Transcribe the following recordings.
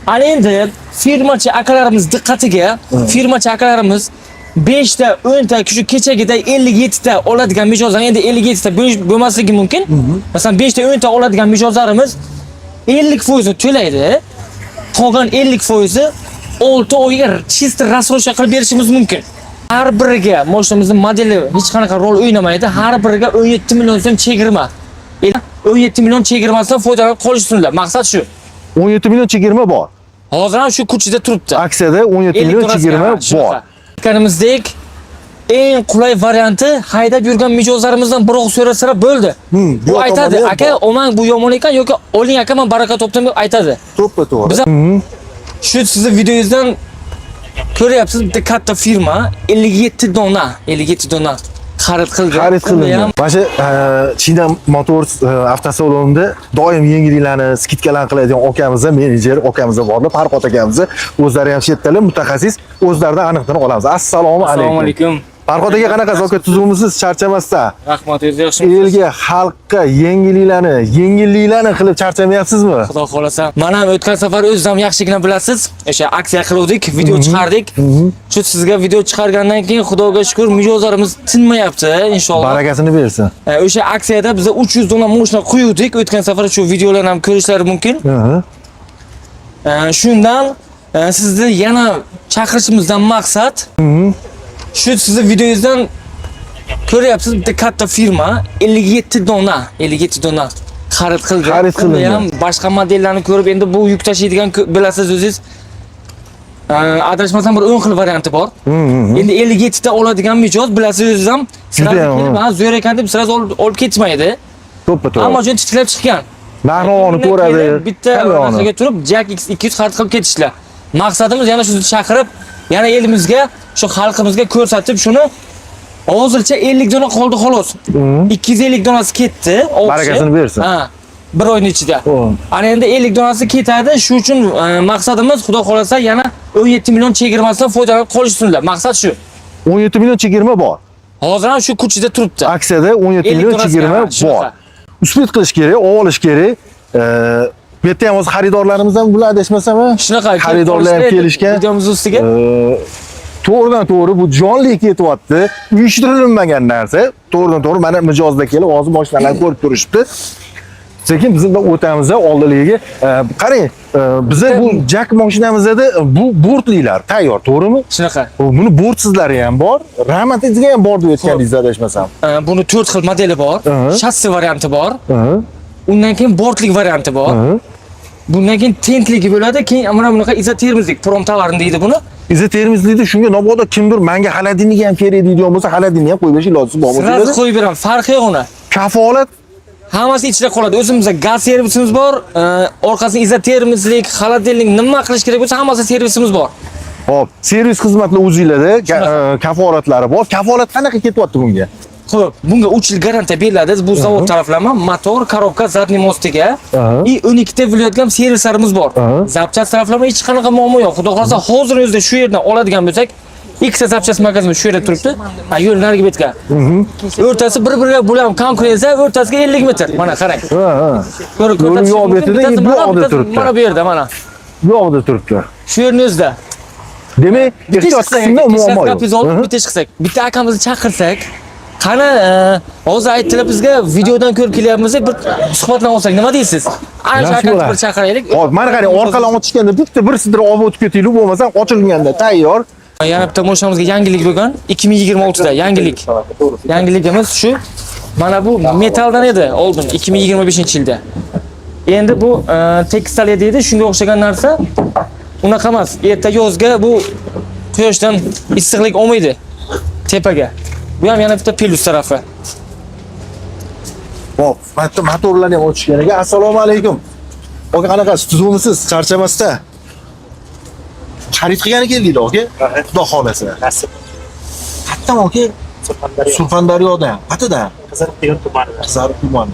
Ana endi firmachi akalarimiz diqqatiga, firmachi akalarimiz 5 ta, 10 ta, shu kechagida 57 ta oladigan mijozlar, endi 57 ta bo'lmasligi mumkin. Masalan 5 ta, 10 ta oladigan mijozlarimiz 50% to'laydi. Qolgan 50% 6 oyga chist rassroshka qilib berishimiz mumkin. Har biriga mashinamizning modeli hech qanaqa rol o'ynamaydi. Har biriga 17 million so'm chegirma. 17 million chegirmasidan foydalanib qolishsinlar. Maqsad shu. 17 million chegirma bor. Hozir ham shu kuchida turibdi. Aksiyada 17 million chegirma bor. Aytganimizdek, eng qulay varianti haydab yurgan mijozlarimizdan biroq so'rasa bo'ldi. Bu aytadi, aka, "Omang bu yomon ekan yoki oling aka, men baraka topdim" deb aytadi. To'g'ri. Biz shu sizni videongizdan ko'ryapsiz, bitta katta firma 57 dona xarid qilgan. Mana shu China Motors avtosalonida doim yengilliklarni, skidkalarni qiladigan akamiz, menejer akamiz borlar, Farhod akamiz. O'zlari ham chet tilli mutaxassis, o'zlaridan aniqtirib olamiz. Assalomu alaykum. Assalomu alaykum. Farhod aka, qanaqa zokat tuzumisiz, charchamasdan? Rahmat, o'zingiz yaxshimisiz? Elga, xalqqa yengilliklarni qilib charchamayapsizmi? Xudo xolasa. Mana ham o'tgan safar o'zim yaxshigina bilasiz, o'sha aksiya qildik, video chiqardik. Shu sizga video chiqargandan keyin Xudoga shukr, mijozlarimiz tinmayapti, inshaalloh. Barakasini bersin. O'sha aksiyada biz 300 dona mashina qo'ydik. O'tgan safar shu videolarni ham ko'rishlari mumkin. Shundan sizni yana chaqirishimizdan maqsad shu sizni videongizdan ko'ryapsiz, bitta katta firma 57 dona xarid qilgan. Ham boshqa modellarni ko'rib, endi bu yuk tashiydigan bilasiz o'zingiz. Adashmasam bir 10 xil varianti bor. Endi 57 ta oladigan mijoz bilasiz o'zingiz ham. Sizlar zo'r ekan deb siz olib ketmaydi. To'ppa-to'g'ri. Ammo jon tiklab chiqqan. Narxni ko'radi. Bitta narsaga turib, Jack X200 xarid qilib ketishlar. Maqsadimiz yana shuni chaqirib, yana elimizga, shu xalqimizga ko'rsatib, shuni hozircha 50 dona qoldi xolos. 250 donasi ketdi. Barakasini bersin. Ha, bir oyning ichida. Ana endi 50 donasi ketadi. Shu uchun maqsadimiz, Xudo xolasa, yana 17 million chegirmasidan foydalanib qolishsinlar. Maqsad shu. 17 million chegirma bor. Hozir ham shu kuchida turibdi. Aksiyada 17 million chegirma bor. Uspet qilish kerak, olish kerak. Bu yerda ham o'z xaridorlarimizdan bular adashmasam, shunaqa xaridorlar ham kelishgan. Videomiz ustiga to'g'ridan-to'g'ri bu jonli ketyapti. Uyushtirilmagan narsa. To'g'ridan-to'g'ri mana mijozda kelib, hozir mashinalarni ko'rib turishibdi. Sekin biz o'tamiz oldiligiga. Qarang, biza bu Jack mashinamizda bu bortlilar tayyor, to'g'rimi? Shunaqa. Buni bortsizlari ham bor, rahmatliga ham bor deb aytganingiz adashmasam. Buni 4 xil modeli bor, shassi varianti bor. Undan keyin bortlik varianti bor. Bundan keyin tentligi bo'ladi, keyin mana bunaqa izotermizlik, prom tovarni deydi buni. Izotermizlikda shunga mabodo kimdir menga xaladiniga ham kerak deydigan bo'lsa, xaladinni ham qo'yib berish iloji bormi? Siz qo'yib beraman, farqi yo'q uni. Kafolat hammasi ichida qoladi. O'zimizda gaz servisimiz bor, orqasida izotermizlik, xaladinlik nima qilish kerak bo'lsa, hammasi servisimiz bor. Xo'p, servis xizmatlar o'zingizlarda kafolatlari bor. Kafolat qanaqa ketyapti bunga? Xo'p, bunga 3 yil garantiya beriladi. Bu zavod taraflama motor, korobka, zadniy mostiga и 12 ta viloyatga ham servislarimiz bor. Zapchast taraflama hech qanaqa muammo yo'q. Xudo xolasa hozir o'zida shu yerdan oladigan bo'lsak, ikkita zapchast magazini shu yerda turibdi. Yo'l narigi betga. O'rtasi bir-biriga bo'lam konkurensiya, o'rtasiga 50 metr. Mana qarang. Yo'lning yo'q betida bu yoqda turibdi. Mana bu yerda mana. Bu yoqda turibdi. Shu yerning o'zida. Demak, ehtiyot qismida muammo yo'q. Bitta chiqsak, bitta akamizni chaqirsak, qani hozir aytdilar bizga videodan ko'rib kelyapmiz, bir suhbatlan olsak, nima deysiz? Ana shu akamizni bir chaqiraylik. Hop, mana qarang, orqadan ochishganda bitta bir sidra olib o'tib ketaylik, bo'lmasa ochilganda tayyor. Yana bitta mashinamizga yangilik bo'lgan, 2026 da yangilik. Yangiligimiz shu. Mana bu metaldan edi oldin 2025-yilda. Endi bu tekstilya deydi, shunga o'xshagan narsa. Unaqa emas. Erta yozga bu quyoshdan issiqlik olmaydi tepaga. Bu ham yana bitta plus tarafi. Hop, motorlarni ham ochishgan ekan. Assalomu alaykum. Oka qanaqasiz? Tuzumisiz, charchamasdan. Xarid qilgani keldinglar, oka? Xudo xolasa. Nasib. Qayerdan, oka? Surxondaryodan. Qayerdan? Qiziriq tumani. Qiziriq tumani.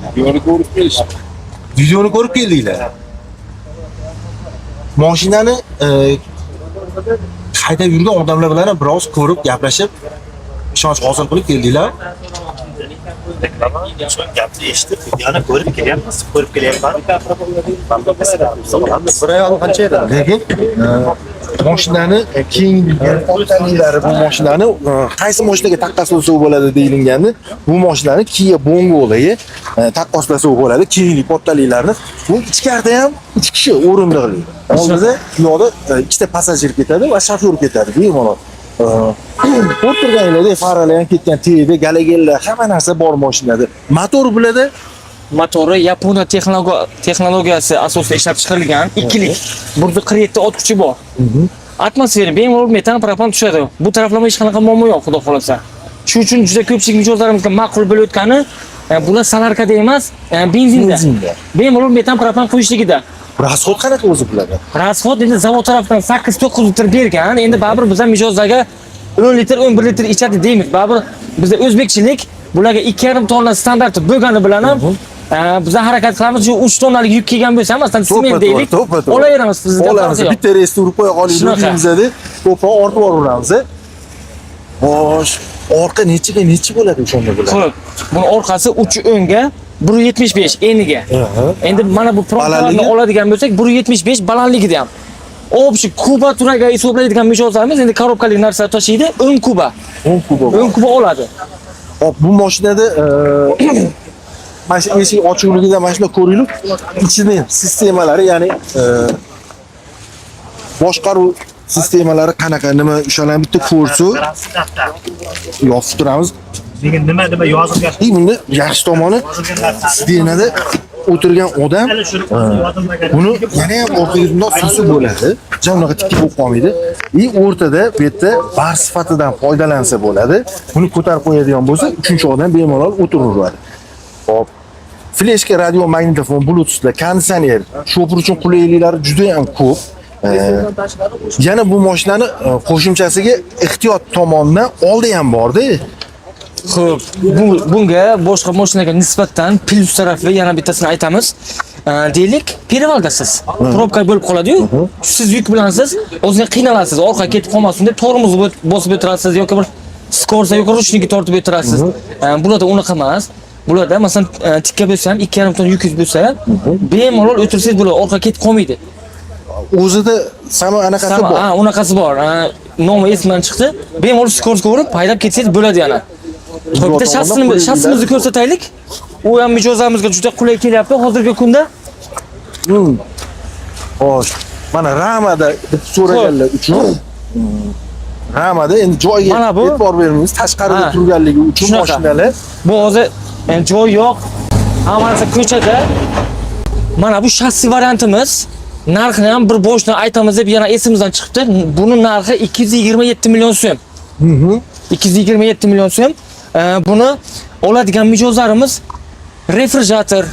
Videoni ko'rib keldinglar. Mashinani haydab yurgan odamlar bilan biroz ko'rib, gaplashib, ishonch hosil qilib keldinglar. reklama so'ng gapni eshitib, yana ko'rib kelyapmiz, ko'rib kelyapman. Bir ayol qancha edi? Lekin mashinani keyingi ortaliklari bu mashinani qaysi mashinaga taqqoslasa bo'ladi deyilganda, bu mashinani Kia Bongo'ga taqqoslasa bo'ladi. Keyingi portaliklarini bu ichkarida ham 3 kishi o'rindiqli. Oldida yo'lda ikkita passajir ketadi va shofyor ketadi. Bemalol. O'tirganlarda faralar ham ketgan, TV, galagellar, hamma narsa bor mashinada. Motor biladi. Motori Yaponiya texnologiyasi asosida ishlab chiqarilgan, ikkilik. Burada 47 ot kuchi bor. Atmosfera bemalol metan propan tushadi. Bu taraflama hech qanaqa muammo yo'q, xudo xolasa. Shu uchun juda ko'pchilik mijozlarimizga ma'qul bo'layotgani, bular salarkada emas, benzinda. Bemalol metan propan qo'yishligida. Rasxod qanaqa o'zi biladi? Rasxod endi zavod tarafdan 8-9 litr bergan. Endi baribir bizlar mijozlarga 10 litr, 11 litr ichadi deymiz. Baribir bizda o'zbekchilik bularga 2,5 tonna standarti bo'lgani bilan ham bizlar harakat qilamiz. Shu 3 tonnalik yuk kelgan bo'lsa, masalan, sement deylik, olaveramiz bizda. Olamiz. Bitta reysni urib qo'ya qolaylik bizada. Ko'proq ortib yuboramiz. Xo'sh, orqa necha bo'ladi o'shanda bular? Xo'p, buni orqasi 3 o'ngga 1.75 eniga. Endi mana bu frontlarni oladigan bo'lsak, 1.75 balandligida ham. Общий kubaturaga hisoblaydigan mijozlarimiz endi korobkalik narsa tashiydi, 10 kuba. 10 kuba. 10 kuba oladi. Hop, bu mashinada mashina eshik ochiqligida mashina ko'ringlar. Ichining sistemalari, ya'ni boshqaruv sistemalari qanaqa, nima o'shalarni bitta ko'rsa, yozib turamiz. Lekin nima yozilgan? Bunda yaxshi tomoni sidenada o'tirgan odam buni yana ham orqaga bundoq susi bo'ladi. Jamlaga tikka bo'lib qolmaydi. O'rtada bu yerda bar sifatidan foydalansa bo'ladi. Buni ko'tarib qo'yadigan bo'lsa, uchinchi odam bemalol o'tiraveradi. Hop. Fleshka, radio, magnitofon, bluetoothlar, konditsioner, shofer uchun qulayliklari juda ham ko'p. Yana bu mashinani qo'shimchasiga ehtiyot tomonidan oldi ham bor-da. Xo'p, bunga boshqa mashinaga nisbatan plus tarafi yana bittasini aytamiz. Deylik, perevaldasiz. Probka bo'lib qoladi-yu. Siz yuk bilansiz, o'zingiz qiynalasiz, orqaga ketib qolmasin deb tormoz bosib o'tirasiz yoki bir skorsa yoki rushniki tortib o'tirasiz. Bularda unaqa emas. Bularda masalan tikka bo'lsa ham 2,5 ton yukingiz bo'lsa, bemalol o'tirsangiz bo'ladi, orqaga ketib qolmaydi. O'zida samo anaqasi bor. Ha, unaqasi bor. Nomi esimdan chiqdi. Bemalol skorga urib, haydab ketsangiz bo'ladi yana. Bitta shassimizni ko'rsataylik. U ham mijozlarimizga juda qulay kelyapti hozirgi kunda. Xo'sh, mana Ramada so'raganlar uchun Ramada endi joyga e'tibor beramiz. Tashqarida turganligi uchun mashinalar. Bu hozir joy yo'q. Hammasi ko'chada. Mana bu shassi variantimiz. Narxini ham bir boshdan aytamiz deb yana esimizdan chiqdi. Buni narxi 227 million so'm. 227 million so'm. Buni oladigan mijozlarimiz refrigerator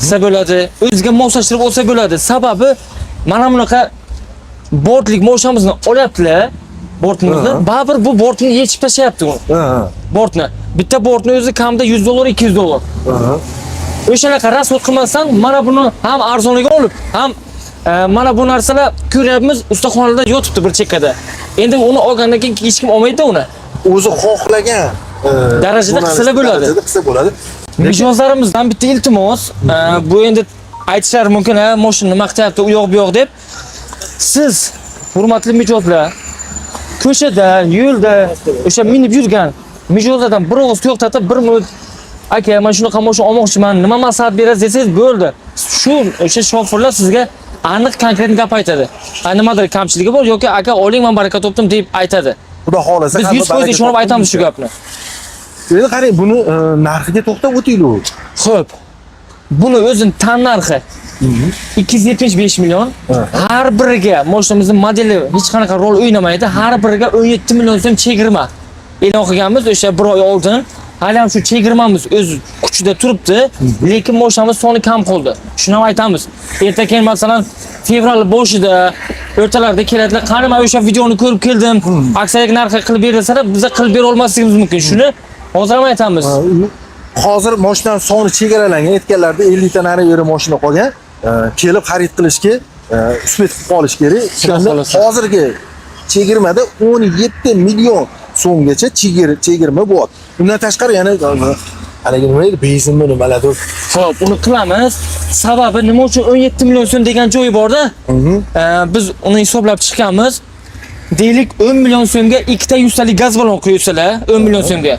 desa bo'ladi, o'ziga moslashtirib olsa bo'ladi. Sababi mana bunaqa bortlik mashinamizni olyaptilar, bortimizni. Baribir bu bortni yechib tashlayapti u. Bortni. Bitta bortni o'zi kamida $100, $200. O'shanaqa rasxod qilmasdan mana buni ham arzoniga olib, ham mana bu narsalar ko'ryapmiz, ustaxonada yotibdi bir chekkada. Endi uni olgandan keyin hech kim olmaydi uni. O'zi xohlagan darajada qilsa bo'ladi. Mijozlarimizdan bitta iltimos, bu endi aytishlari mumkin, mashinani maqtayapti u yoq bu yoq deb. Siz hurmatli mijozlar, ko'chada, yo'lda o'sha minib yurgan mijozlardan bir og'iz to'xtatib, bir minut aka, men shunaqa mashina olmoqchiman, nima maslahat berasiz desangiz bo'ldi. Shu o'sha shoferlar sizga aniq konkret gap aytadi. Nimadir kamchiligi bor yoki aka oling, men baraka topdim deb aytadi. Xudo xolasa biz 100% ishonib aytamiz shu gapni. Endi qarang, buni narxiga to'xtab o'taylik. Xo'p. Buni o'zining tan narxi 275 million. Har biriga mashinamizning modeli hech qanaqa rol o'ynamaydi. Har biriga 17 million so'm chegirma e'lon qilganmiz o'sha bir oy oldin. Hali ham shu chegirmamiz o'z kuchida turibdi, lekin mashinamiz soni kam qoldi. Shuni ham aytamiz. Erta keyin masalan fevral boshida, o'rtalarida keladilar. Qani men o'sha videoni ko'rib keldim. Aksiyalik narxi qilib berilsa-da, biz qilib bera olmasligimiz mumkin. Shuni hozir ham aytamiz. Hozir mashinaning soni chegaralangan, aytganlarda 50 ta nari yeri mashina qolgan. Kelib xarid qilishga, uspet qilib qolish kerak. Shunda hozirgi chegirmada 17 million so'mgacha chegirma bor. Undan tashqari yana haligi nima edi? Benzinmi nimalardir. Xo'p, uni qilamiz. Sababi nima uchun 17 million so'm degan joyi bor-da. Biz uni hisoblab chiqamiz. Deylik 10 million so'mga ikkita 100 talik gaz balon qo'ysalar, 10 million so'mga.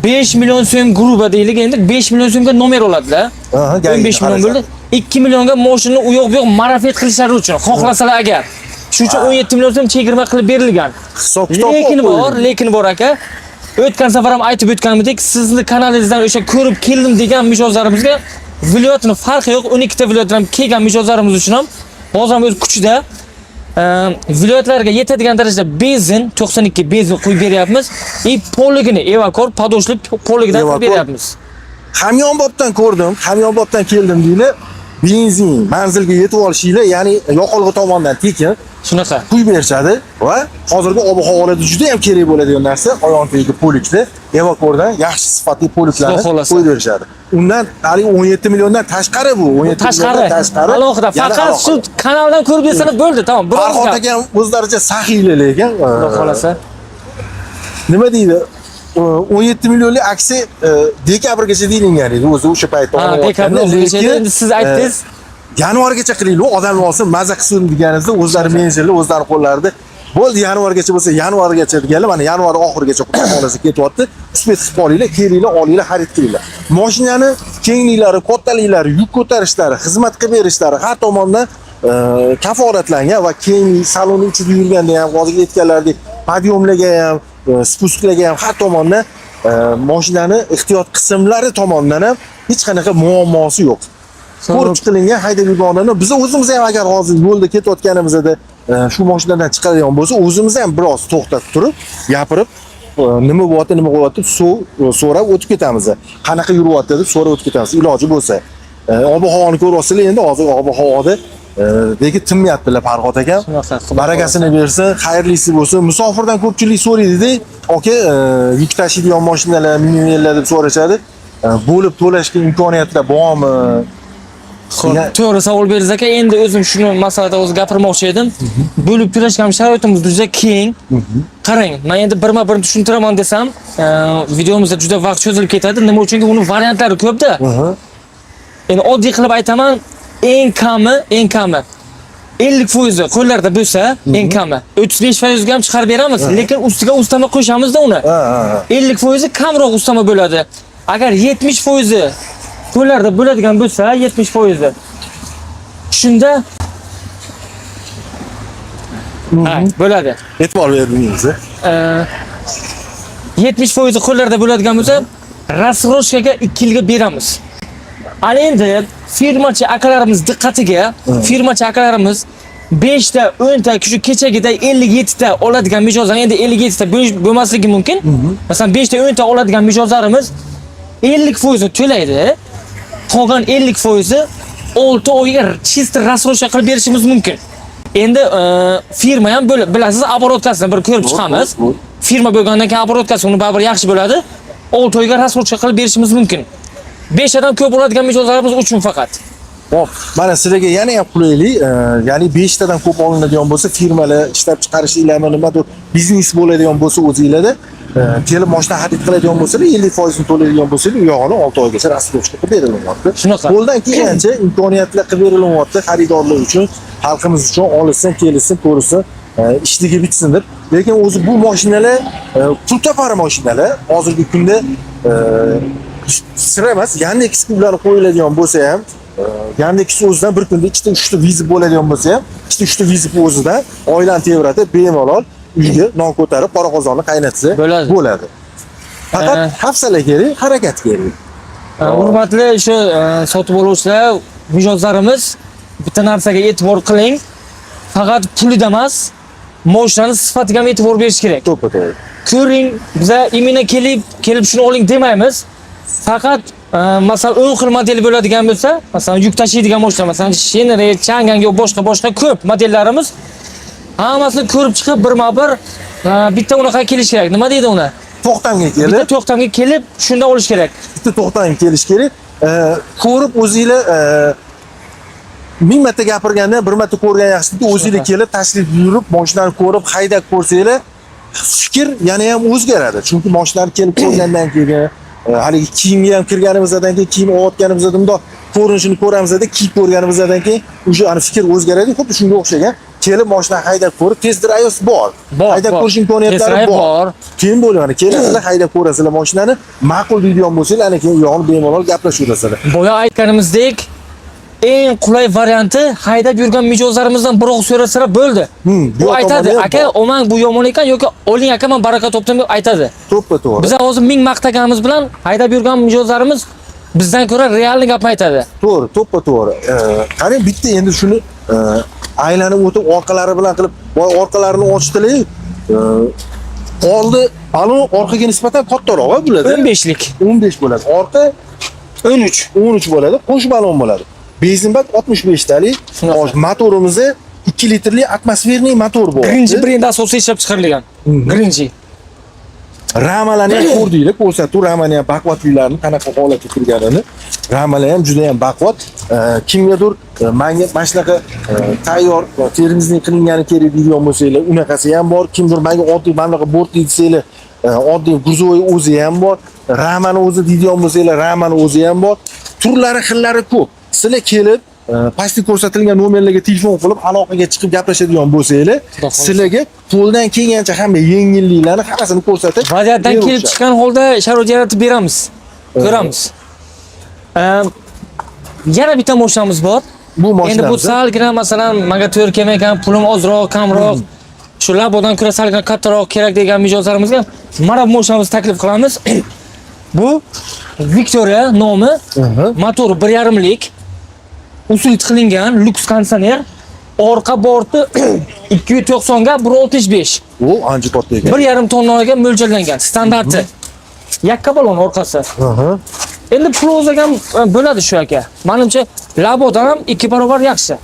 5 million so'm gruba deylik, endi 5 million so'mga nomer oladi-da. 15 million bo'ldi. 2 millionga mashinani u yoq bu yoq marafet qilishlari uchun xohlasalar agar. Shuning uchun 17 million so'm chegirma qilib berilgan. Hisob kitob Lekin bor aka. O'tgan safar ham aytib o'tganimdek, sizni kanalingizdan o'sha ko'rib keldim degan mijozlarimizga viloyatning farqi yo'q. 12 ta viloyatdan kelgan mijozlarimiz uchun ham hozir ham o'z kuchida viloyatlarga yetadigan darajada benzin 92 benzin qo'yib beryapmiz. Poligini evakor, padoshli poligidan qo'yib beryapmiz. Hamyonbobdan ko'rdim, hamyonbobdan keldim deylar. Benzin manzilga yetib olishinglar, ya'ni yoqilg'i tomonidan tekin shunaqa quyib berishadi va hozirgi ob-havolarda juda ham kerak bo'ladigan narsa oyontagi polikda evakordan yaxshi sifatli poliklarni qo'yib berishadi. Undan hali 17 milliondan tashqari bu, 17 milliondan tashqari. Alohida faqat shu kanaldan ko'rib bersangiz bo'ldi, tamom. Farhod aka o'zlaricha saxiylar lekin. Xudo xolasa. Nima deydi? 17 millionlik aksi dekabrgacha deyilgan edi o'zi o'sha paytda. Dekabrgacha endi siz aytdingiz. Yanvargacha qilaylik, odamlar olsin, maza qilsin deganingizda o'zlari menejerlar o'zlari qo'llarida bo'ldi yanvargacha bo'lsa yanvargacha deganlar, mana yanvar oxirigacha xudo xolasa ketyapti. Uspet qilib olinglar, kelinglar, olinglar, xarid qilinglar. Mashinani kengliklari, kattaliklari, yuk ko'tarishlari, xizmat qilib berishlari har tomondan kafolatlangan va keng salonni ichida yurganda ham hozir aytganlaridek podyomlarga ham, spustlarga ham har tomondan mashinani ehtiyot qismlari tomonidan ham hech qanaqa muammosi yo'q. Ko'rib chiqilingan haydab yurganlarni biz o'zimiz ham agar hozir yo'lda ketayotganimizda shu mashinadan chiqadigan bo'lsa, o'zimiz ham biroz to'xtatib turib, gapirib, nima bo'lyapti, nima qilyapti, so'rab o'tib ketamiz. Qanaqa yuryapti deb so'rab o'tib ketamiz, iloji bo'lsa. Ob-havoni ko'ryapsizlar, endi hozir ob-havoda lekin tinmayaptilar Farhod akam. Barakasini bersin, xayrlisi bo'lsin. Musofirdan ko'pchilik so'raydi-da, aka, yuk tashiydigan mashinalar, minivenlar deb so'rashadi. Bo'lib to'lashga imkoniyatlar bormi? To'g'ri savol berdingiz aka. Endi o'zim shuni masalada o'zi gapirmoqchi edim. Bo'lib to'lashgan sharoitimiz juda keng. Qarang, men endi birma-birini tushuntiraman desam, videomizda juda vaqt cho'zilib ketadi. Nima uchunki uni variantlari ko'p-da. Endi oddiy qilib aytaman, eng kami 50% qo'llarda bo'lsa, eng kami 35% ga ham chiqarib beramiz, lekin ustiga ustama qo'shamiz-da uni. 50% kamroq ustama bo'ladi. Agar 70% qo'llarda bo'ladigan bo'lsa, 70% shunda bo'ladi. E'tibor berdingiz. 70% qo'llarda bo'ladigan bo'lsa, rasroshkaga 2 yilga beramiz. Ana endi firmachi akalarimiz diqqatiga, firmachi akalarimiz 5 ta, 10 ta, shu kechagida 57 ta oladigan mijozlar, endi 57 ta bo'lmasligi mumkin. Masalan, 5 ta, 10 ta oladigan mijozlarimiz 50% to'laydi. Qolgan 50% 6 oyga chist rasroshka qilib berishimiz mumkin. Endi firma ham bilasiz, обороткасini bir ko'rib chiqamiz. Firma bo'lgandan keyin обороткасы uni baribir yaxshi bo'ladi. 6 oyga rasroshka qilib berishimiz mumkin. 5 dan ko'p bo'ladigan mijozlarimiz uchun faqat. Hop, mana sizlarga yana ham qulaylik, ya'ni 5 tadan ko'p olinadigan bo'lsa, firmalar ishlab chiqarishlarmi nimadir biznes bo'ladigan bo'lsa o'zingizlarda kelib mashina xarid qiladigan bo'lsalar, 50% ni to'laydigan bo'lsalar, u yog'ini 6 oygacha rasroshka qilib berilyapti. Shunaqa. Qo'ldan kelgancha imkoniyatlar qilib berilyapti xaridorlar uchun, xalqimiz uchun olinsin, kelinsin, ko'rsin, ishligi bitsin deb. Lekin o'zi bu mashinalar pul topar mashinalar. Hozirgi kunda sira emas, Yandex pullari qo'yiladigan bo'lsa ham, Yandex o'zidan bir kunda 2 ta 3 ta vizit bo'ladigan bo'lsa ham, 2 ta 3 ta vizit o'zidan oilani tebratib, bemalol uyga non ko'tarib, qora qozonni qaynatsa bo'ladi. Faqat hafsala kerak, harakat kerak. Hurmatli shu sotib oluvchilar, mijozlarimiz, bitta narsaga e'tibor qiling. Faqat pulida emas, mashinani sifatiga ham e'tibor berish kerak. To'g'ri. Ko'ring, biza imina kelib shuni oling demaymiz. Faqat masalan 10 xil modeli bo'ladigan bo'lsa, masalan yuk tashiydigan mashina, masalan Shenere, Chang'an yo'q, boshqa ko'p modellarimiz hammasini ko'rib chiqib birma-bir bitta unaqa kelish kerak. Nima deydi uni? To'xtamga kelib, bitta to'xtamga kelib, shunda olish kerak. Bitta to'xtamga kelish kerak. Ko'rib o'zingizlar 1000 marta gapirgandan bir marta ko'rgan yaxshiki, o'zingizlar kelib tashrif buyurib, mashinani ko'rib, haydab ko'rsanglar, fikr yana ham o'zgaradi. Chunki mashinalar kelib ko'rgandan keyin haligi kiyimga ham kirganimizdan keyin kiyim olayotganimizda bundoq ko'rinishini ko'ramizda kiyib ko'rganimizdan keyin o'sha ani fikr o'zgaradi, xuddi shunga o'xshagan. Kelib mashina haydab ko'rib, test drive bor. Haydab ko'rish imkoniyatlari bor. Keyin bo'ladi, kelasizlar haydab ko'rasizlar mashinani, ma'qul deydigan bo'lsangiz, ana keyin yo'g'on bemalol gaplashaverasizlar. Boya aytganimizdek, eng qulay varianti haydab yurgan mijozlarimizdan bir og'iz so'rasa bo'ldi. Bu aytadi, aka, "Omang bu yomon ekan yoki oling aka, men baraka topdim" deb aytadi. To'ppa-to'g'ri. Biz hozir ming maqtaganimiz bilan haydab yurgan mijozlarimiz bizdan ko'ra realni gapni aytadi. To'g'ri, to'ppa-to'g'ri. Qarang, bitta endi shuni aylanib o'tib orqalari bilan qilib, boy orqalarini ochdilar. Oldi, balon orqaga nisbatan kattaroq bo'ladi. 15lik. 15 bo'ladi. Orqa 13 bo'ladi. Qo'sh balon bo'ladi. Benzin bak 65 talik. Motorimizni 2 litrli atmosferniy motor bor. Birinchi brend asosiy ishlab chiqarilgan. Birinchi. Ramalarni ham ko'rdinglar, ko'rsatuv ramani ham baquvvatliklarini qanaqa holatga kirganini. Ramalar ham juda ham baquvvat. Kimgadir menga mana shunaqa tayyor termizning qilingani kerak deydigan bo'lsanglar, unaqasi ham bor. Kimdir menga oddiy mana bunaqa bort desanglar, oddiy gruzovoy o'zi ham bor. Ramani o'zi deydigan bo'lsanglar, ramani o'zi ham bor. Turlari, xillari ko'p. Sizlar kelib pastda ko'rsatilgan nomerlarga telefon qilib aloqaga chiqib gaplashadigan bo'lsanglar, sizlarga qo'ldan kelgancha hamma yengilliklarni hammasini ko'rsatib, vaziyatdan kelib chiqqan holda sharoit yaratib beramiz. Ko'ramiz. Yana bitta mashinamiz bor. Bu mashinamiz. Endi bu salgina masalan, menga to'g'ri kelmagan, pulim ozroq, kamroq, shu labodan ko'ra salgina kattaroq kerak degan mijozlarimizga mana bu mashinamizni taklif qilamiz. Bu Victoria nomi, motori 1.5lik. Usulit qilingan lyuks konditsioner, orqa borti 290 ga 165. U ancha katta ekan. 1.5 tonnaga mo'ljallangan, standarti. Yakka balon orqasi. Endi pul o'zagan bo'ladi shu aka. Menimcha Labodan ham 2 barobar yaxshi.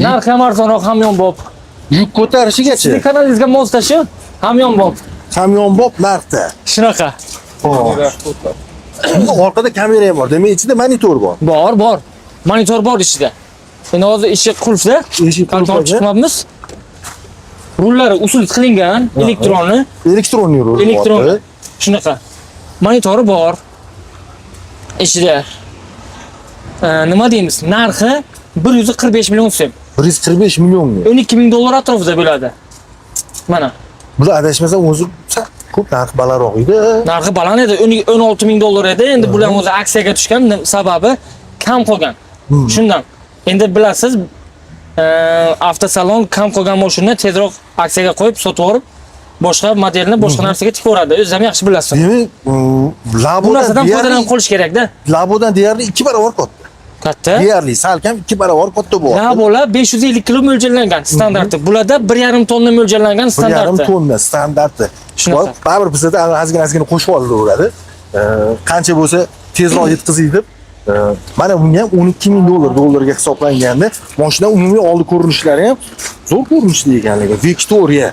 Narxi ham arzonroq, hamyonbop. Yuk ko'tarishigacha. Sizning kanalingizga moslashi hamyonbop. Hamyonbop narxda. Shunaqa. Orqada kamera ham bor. Demak, ichida monitor bor. Bor. Monitor bor ichida. Endi hozir eshik qulfda. Eshik qulfda chiqmabmiz. Rullari usul qilingan, elektronli. Elektronli rul. Elektron. Shunaqa. Monitori bor. Ichida. Nima deymiz? Narxi 145 million so'm. 145 millionmi? 12 ming dollar atrofida bo'ladi. Mana. Bu adashmasam o'zi ko'p narx balandroq edi. Narxi baland edi, 16 ming dollar edi. Endi bular o'zi aksiyaga tushgan sababi kam qolgan. Shundan. Endi bilasiz, avtosalon kam qolgan mashinani tezroq aksiyaga qo'yib sotib yuborib, boshqa modelni boshqa narsaga tikib yuboradi. O'zingiz ham yaxshi bilasiz. Demak, bu narsadan foydalanib qolish kerak-da. Labodan deyarli 2 barobar katta. Katta. Deyarli salkam 2 barobar katta bo'ladi. Labolar 550 kilo mo'ljallangan standarti. Bularda 1.5 tonna mo'ljallangan standarti. 1.5 tonna standarti. Shunaqa. Baribir bizda ozgina qo'shib olaveradi. Qancha bo'lsa tezroq yetkazaydi deb. Mana bunga ham 12 ming dollarga hisoblanganda, mashina umumiy oldi ko'rinishlari ham zo'r ko'rinishda ekanligi. Victoria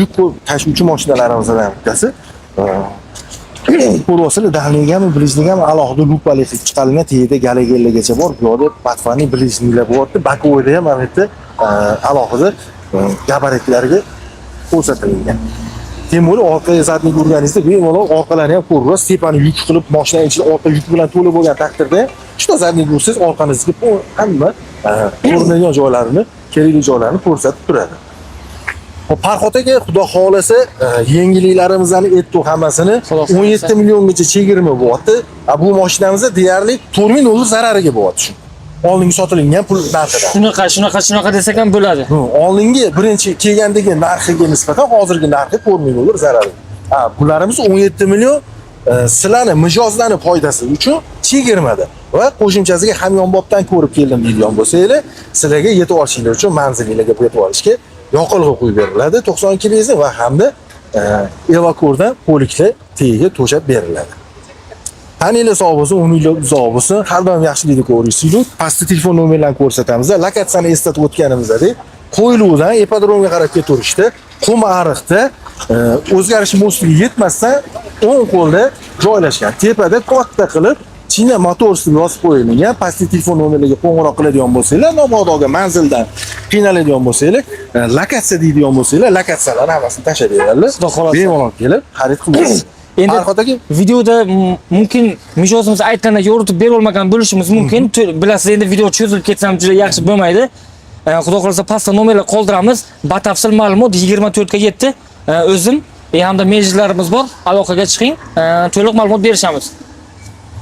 yuk tashuvchi mashinalarimizdan bittasi. Ko'rasizlar, dahlingami, bilishnigami alohida lupali qilib chiqarilgan, teyida galagellargacha bor. Bu yerda patfani bilishnilar bor. Bakovoyda ham mana bu alohida gabaritlarga ko'rsatilgan. Temur orqaga zadnik urganingizda bemalol orqalarini ham ko'rasiz. Tepani yuk qilib, mashina ichida orqa yuk bilan to'la bo'lgan taqdirda, shunda zadnik ursangiz orqangizga hamma ko'rinadigan joylarini, kerakli joylarini ko'rsatib turadi. Farhod aka, xudo xolasa, yengilliklarimizni aytdi hammasini 17 milliongacha chegirma bo'lyapti. Bu mashinamizda deyarli 4 ming dollar zarariga bo'lyapti. Oldingi sotilgan pul narxidan. Shunaqa desak ham bo'ladi. Oldingi birinchi kelgandagi narxiga nisbatan hozirgi narxi 4 ming dollar zarari. Bularimiz 17 million sizlarni mijozlarning foydasi uchun chegirmada va qo'shimchasiga hamyonbopdan ko'rib keldim deydigan bo'lsanglar, sizlarga yetib olishinglar uchun manzilingizga yetib olishga yoqilg'i qo'yib beriladi 92 benzin va hamda evakordan poliklar tegiga to'shab beriladi. Taninglar sog' bo'lsin, umidlar uzoq bo'lsin. Har doim yaxshilikni ko'rishinglar. Pastda telefon nomerlarini ko'rsatamiz. Lokatsiyani eslatib o'tganimizdek, Qo'yiluvdan ipodromga qarab ketaverishda, Qum ariqda o'zgarish mostiga yetmasdan o'ng qo'lda joylashgan. Tepada katta qilib China Motors deb yozib qo'yilgan. Pastda telefon nomerlariga qo'ng'iroq qiladigan bo'lsanglar, nomodoga manzildan qiynaladigan bo'lsanglar, lokatsiya deydigan bo'lsanglar, lokatsiyalarni hammasini tashlab beradilar. Bemalol kelib xarid qilasiz. Endi Farhod aka, videoda mumkin mijozimiz aytganda yoritib bera olmagan bo'lishimiz mumkin. Bilasiz, endi video cho'zilib ketsa ham juda yaxshi bo'lmaydi. Xudo xolasa pastda nomerlar qoldiramiz. Batafsil ma'lumot 24 ga yetdi. O'zim hamda menejerlarimiz bor. Aloqaga chiqing. To'liq ma'lumot berishamiz.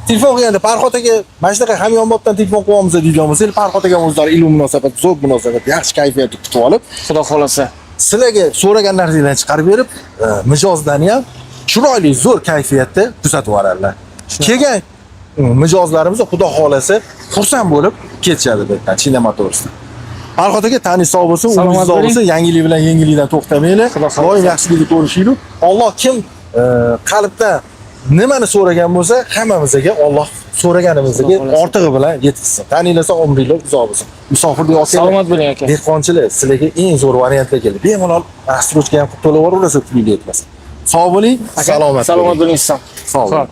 telefon qilganda Farhod aka mana shunaqa hamyonbopdan telefon qilyapmiz deydigan bo'lsangiz, Farhod aka o'zlari ilm munosabat, zo'r munosabat, yaxshi kayfiyatda kutib olib, Xudo xolasa. sizlarga so'ragan narsalarni chiqarib berib, mijozlarni ham chiroyli, zo'r kayfiyatda kuzatib yuboradilar. Kelgan mijozlarimiz xudo xolasa xursand bo'lib ketishadi bu yerdan China Motors'da. Farhod aka, tani sog' bo'lsin, Salomat umringiz sog' bo'lsin, yangilik bilan yangilikdan to'xtamanglar. Xudo xolasa. Doim yaxshilikni ko'rishinglar. Alloh kim qalbdan nimani so'ragan bo'lsa, hammamizga Alloh so'raganimizga Xudo xolasa. ortig'i bilan yetkazsin. Taninglarsa umringlar uzoq bo'lsin. Musofirlik olsangiz, Salomat bo'ling aka. dehqonchilik sizlarga eng zo'r variantlar keldi. Bemalol rastrojka ham qilib to'lab yuboraverasiz, pulingni yetmasa. Sog' bo'ling, salomat bo'ling. Salomat bo'ling siz ham. Sog' bo'ling.